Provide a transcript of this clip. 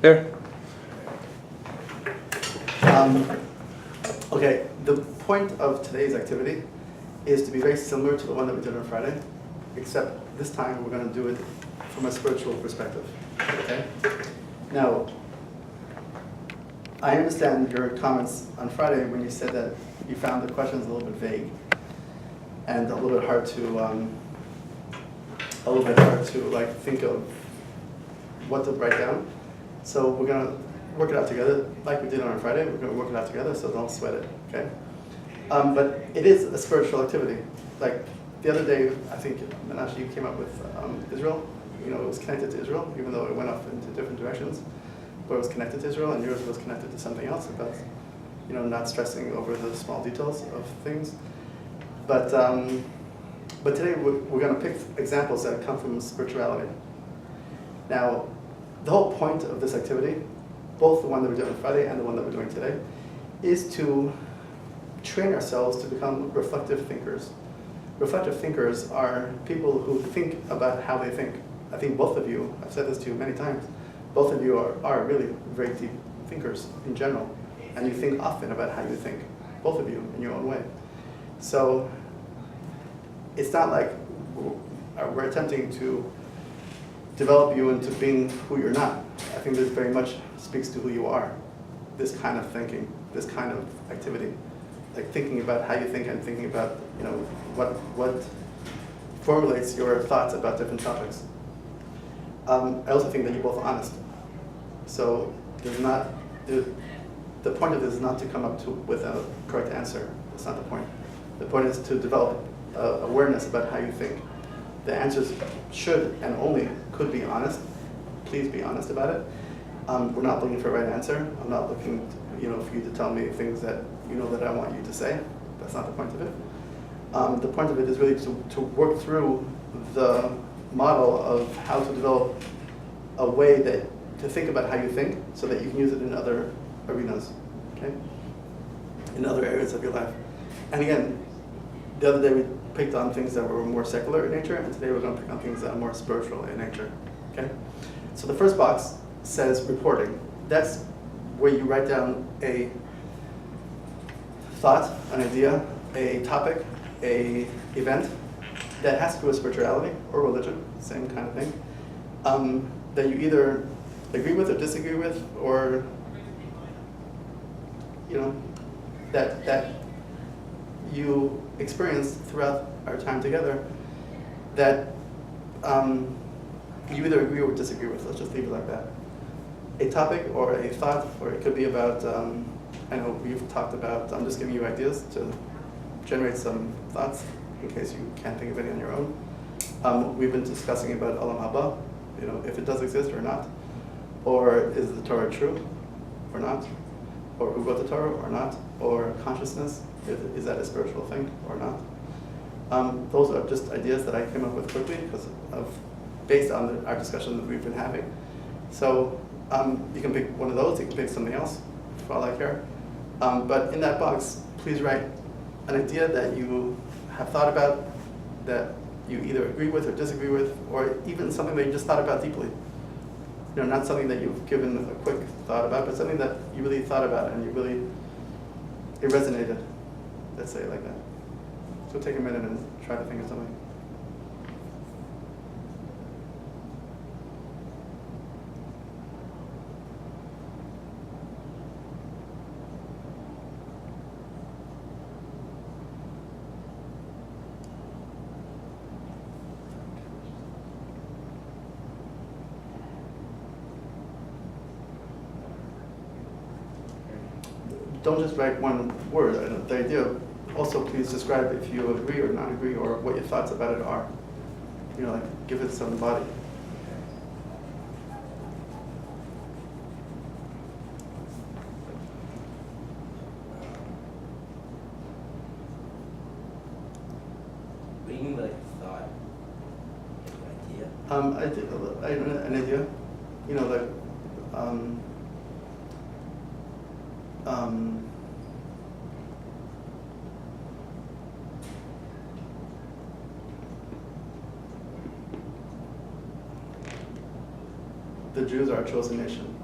Here. Okay, the point of today's activity is to be very similar to the one that we did on Friday, except this time we're going to do it from a spiritual perspective. Okay? Now, I understand your comments on Friday when you said that you found the questions a little bit vague and a little bit hard to like think of what to write down. So we're going to work it out together like we did on Friday. We're going to work it out together, so don't sweat it, okay? But it is a spiritual activity. Like the other day, I think Menashe, you came up with Israel. You know, it was connected to Israel, even though it went off into different directions. But it was connected to Israel, and yours was connected to something else about, you know, not stressing over the small details of things. But today we're going to pick examples that come from spirituality. Now, the whole point of this activity, both the one that we're doing on Friday and the one that we're doing today, is to train ourselves to become reflective thinkers. Reflective thinkers are people who think about how they think. I think both of you, I've said this to you many times, both of you are really very deep thinkers in general, and you think often about how you think, both of you in your own way. So it's not like we're attempting to develop you into being who you're not. I think this very much speaks to who you are, this kind of thinking, this kind of activity. Like thinking about how you think and thinking about, you know, what formulates your thoughts about different topics. I also think that you're both honest. So the point of this is not to come up with a correct answer. That's not the point. The point is to develop awareness about how you think. The answers should and only could be honest. Please be honest about it. We're not looking for a right answer. I'm not looking, for you to tell me things that you know that I want you to say. That's not the point of it. The point of it is really to work through the model of how to develop a way to think about how you think, so that you can use it in other arenas, okay? In other areas of your life. And again, the other day we picked on things that were more secular in nature, and today we're going to pick on things that are more spiritual in nature, okay? So the first box says reporting. That's where you write down a thought, an idea, a topic, a event that has to do with spirituality or religion, same kind of thing, that you either agree with or disagree with, or that you experienced throughout our time together, that you either agree or disagree with. Let's just leave it like that. A topic or a thought, or it could be about, I know we've talked about, I'm just giving you ideas to generate some thoughts in case you can't think of any on your own. We've been discussing about Olam Haba, if it does exist or not, or is the Torah true or not, or who wrote the Torah or not, or consciousness, is that a spiritual thing or not? Those are just ideas that I came up with quickly based on our discussion that we've been having. So you can pick one of those, you can pick something else, for all I care. But in that box, please write an idea that you have thought about, that you either agree with or disagree with, or even something that you just thought about deeply. Not something that you've given a quick thought about, but something that you really thought about and it resonated. Let's say it like that. So take a minute and try to think of something. Don't just write one word. The idea, also please describe if you agree or not agree, or what your thoughts about it are. Like give it some body. What do you mean by thought? Idea? An idea. The Jews are a chosen nation.